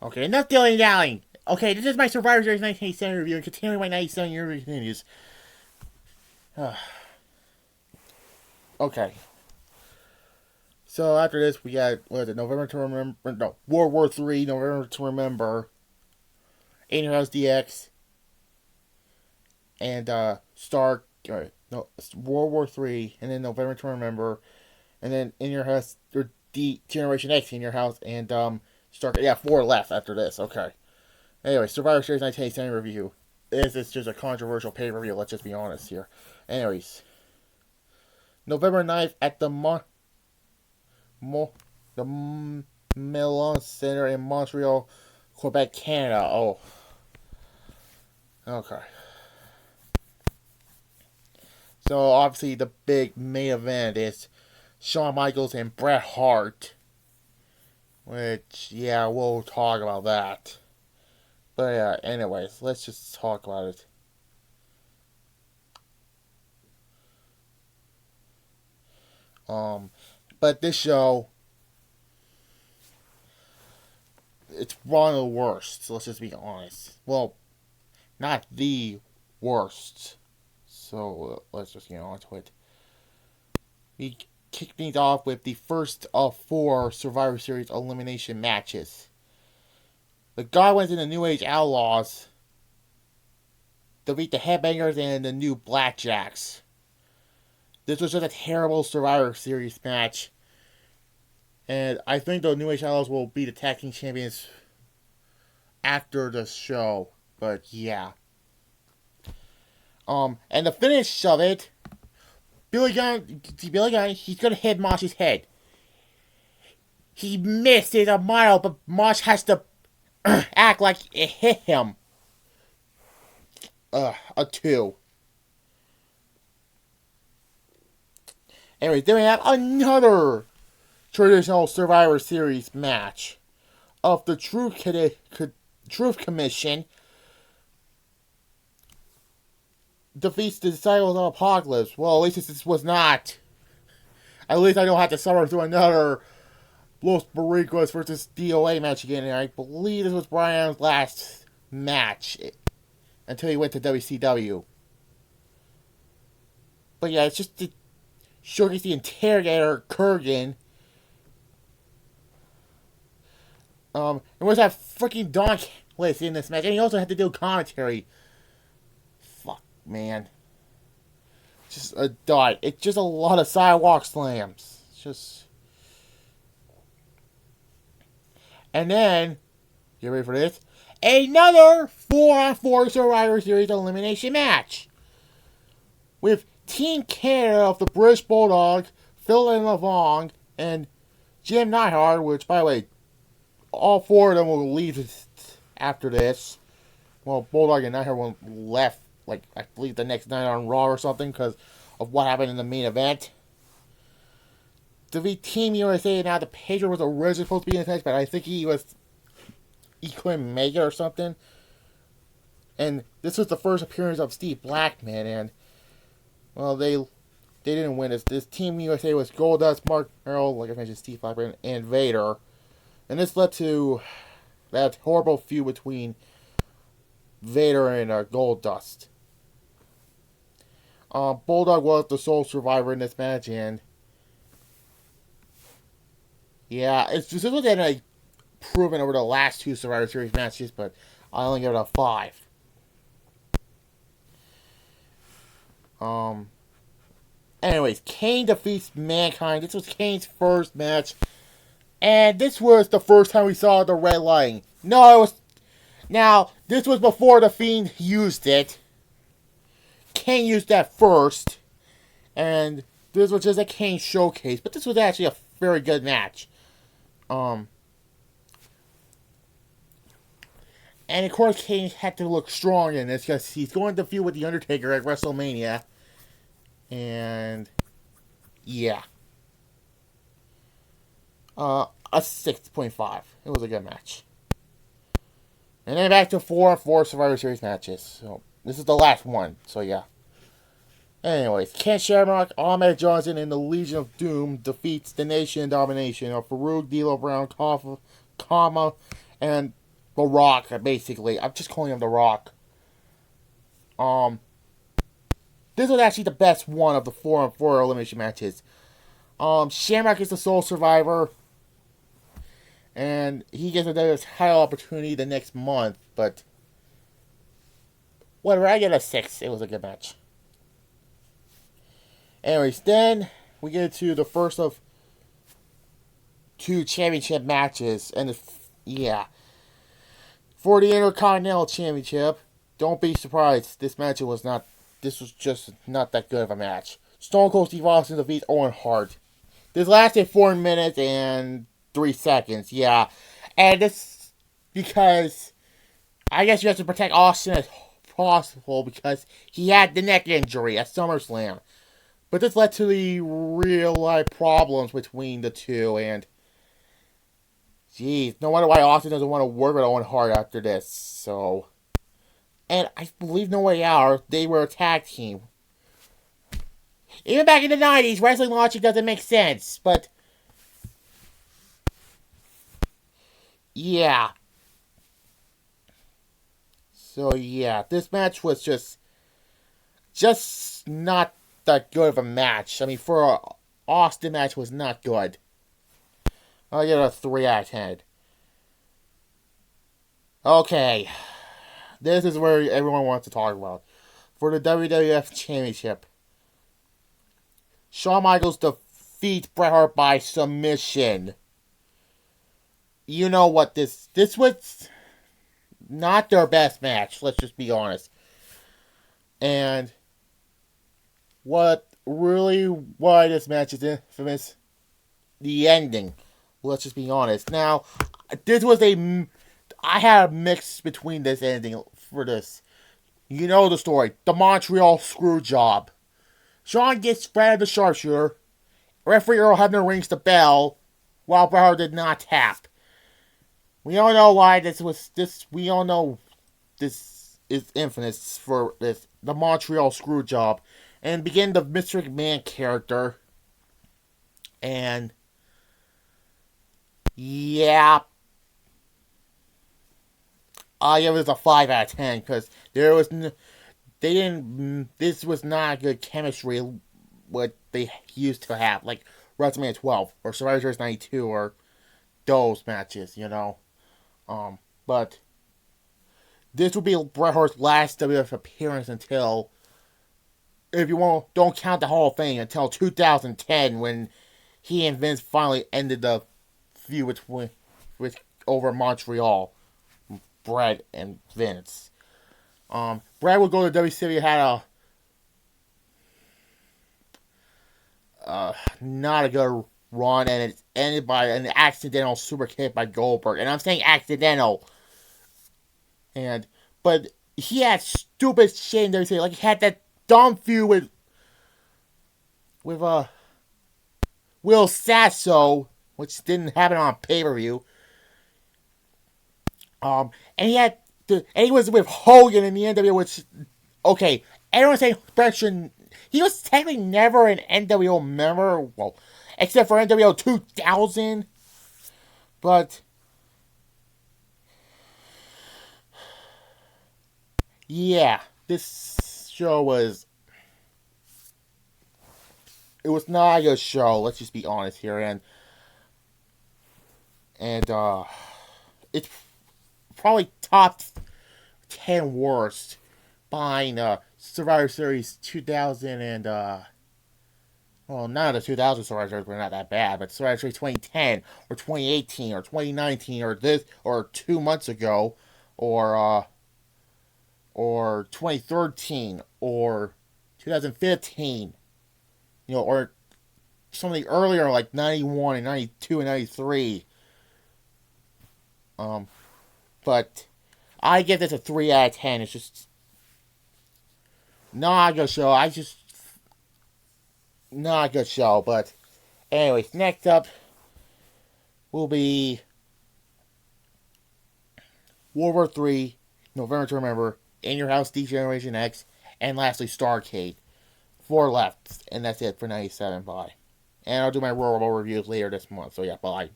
Okay, enough dilly-dallying. Okay, this is my Survivor Series 1987 review, and continuing my 97 year review continues. Okay. So after this, we got, what is it, November to Remember, no, World War III, November to Remember, In Your House DX, and, Stark, no, World War III, and then November to Remember, and then In Your House, or Generation X In Your House, and, Stark, yeah, 4 left after this, okay. Anyway, Survivor Series 1987 review. This is just a controversial pay-per-view, let's just be honest here. Anyways, November 9th at the Milan Center in Montreal, Quebec, Canada. Oh. Okay. So, obviously, the big main event is Shawn Michaels and Bret Hart. Which, yeah, we'll talk about that. But, yeah, anyways, let's just talk about it. But this show, it's one of the worst, so let's just be honest. Well, not the worst. So, let's just get on to it. We kick things off with the first of 4 Survivor Series elimination matches. The Godwins and the New Age Outlaws defeat the Headbangers and the New Blackjacks. This was just a terrible Survivor Series match. And I think the New Age Outlaws will be the tag team champions after the show. But yeah. And the finish of it, Billy Gunn, he's gonna hit Mosh's head. He missed it a mile, but Mosh has to act like it hit him. A 2. Anyway, then we have another traditional Survivor Series match of the Truth Commission defeats the Disciples of Apocalypse. Well, at least this was not. At least I don't have to suffer through another Los Barricos versus DOA match again. And I believe this was Brian's last match until he went to WCW. But yeah, it's just to showcase the Interrogator, Kurgan. And where's that freaking Don Callis in this match? And he also had to do commentary. Fuck, man. Just a dot. It's just a lot of sidewalk slams. It's just. And then, get ready for this, another 4-on-4 Survivor Series elimination match. With Team Canada of the British Bulldog, Phil and Lavong, and Jim Neidhart, which, by the way, all 4 of them will leave after this. Well, Bulldog and Neidhart left, like, I believe the next night on Raw or something, because of what happened in the main event. Defeat Team USA. Now, the Patriot was originally supposed to be in this match, but I think he couldn't make it or something. And this was the first appearance of Steve Blackman, and, well, they didn't win this. This Team USA was Goldust, Mark Merrill, like I mentioned, Steve Blackman, and Vader. And this led to that horrible feud between Vader and Goldust. Bulldog was the sole survivor in this match, and yeah, it's just what they proven over the last 2 Survivor Series matches, but I only give it a 5. Anyways, Kane defeats Mankind. This was Kane's first match, and this was the first time we saw the red lighting. No, it was. Now, this was before the Fiend used it. Kane used that first, and this was just a Kane showcase, but this was actually a very good match. And of course, Kane had to look strong in this because he's going to feud with The Undertaker at WrestleMania. And yeah. A 6.5. It was a good match. And then back to 4-on-4 Survivor Series matches. So this is the last one. So yeah. Anyways, Ken Shamrock, Ahmed Johnson, and the Legion of Doom defeats the Nation Domination of Farouk, D'Lo Brown, Kama, and The Rock, basically. I'm just calling him The Rock. This was actually the best one of the 4-on-4 elimination matches. Shamrock is the sole survivor, and he gets another title opportunity the next month, but whatever, I get a 6. It was a good match. Anyways, then we get to the first of 2 championship matches, and for the Intercontinental Championship, don't be surprised, this was just not that good of a match. Stone Cold Steve Austin defeats Owen Hart. This lasted 4 minutes and 3 seconds, yeah. And this, because I guess you have to protect Austin as possible because he had the neck injury at SummerSlam. But this led to the real life problems between the two, and jeez, no wonder why Austin doesn't want to work with Owen Hart after this. So, and I believe No Way Out, they were a tag team. Even back in the 90s, wrestling logic doesn't make sense, but yeah. So yeah, this match was just not that good of a match. I mean, for an Austin match, was not good. I'll give it a 3 out of 10. Okay, this is where everyone wants to talk about. For the WWF Championship, Shawn Michaels defeats Bret Hart by submission. You know what, this was not their best match, let's just be honest. And why this match is infamous, the ending. Let's just be honest. Now, I had a mix between this ending for this. You know the story. The Montreal Screwjob. Shawn gets Bret the sharpshooter. Referee Earl Hebner rings the bell, while Bret Hart did not tap. We all know why we all know this is infamous for this. The Montreal Screwjob. And begin the Mr. McMahon character. And yeah, I give it a 5 out of 10 because this was not good chemistry what they used to have, like WrestleMania 12 or Survivor Series 92 or those matches, you know. But this will be Bret Hart's last WWF appearance until, if you don't count the Hall of Fame, until 2010 when he and Vince finally ended the feud over Montreal. Bret and Vince. Bret would go to WCW, had not a good run, and it ended by an accidental super kick by Goldberg. And I'm saying accidental. But he had stupid shit in WCW. Like, he had that dumb feud with Will Sasso, which didn't happen on pay-per-view. And he was with Hogan in the NWO, which, okay, everyone's saying Bret shouldn't. He was technically never an NWO member, well, except for NWO 2000. But yeah, this show was not a good show. Let's just be honest here, and it's probably top 10 worst behind Survivor Series 2000 and well, none of the 2000 Survivor Series were not that bad, but Survivor Series 2010 or 2018 or 2019 or 2 months ago or 2013 or 2015, you know, or some of the earlier, like 91 and 92 and 93. But I give this a 3 out of 10. It's just not a good show. Not a good show. But anyways, next up will be World War III, November to Remember, In Your House, D-Generation X, and lastly, Starrcade. 4 left, and that's it for 97. Bye. And I'll do my Royal Rumble reviews later this month. So yeah, bye.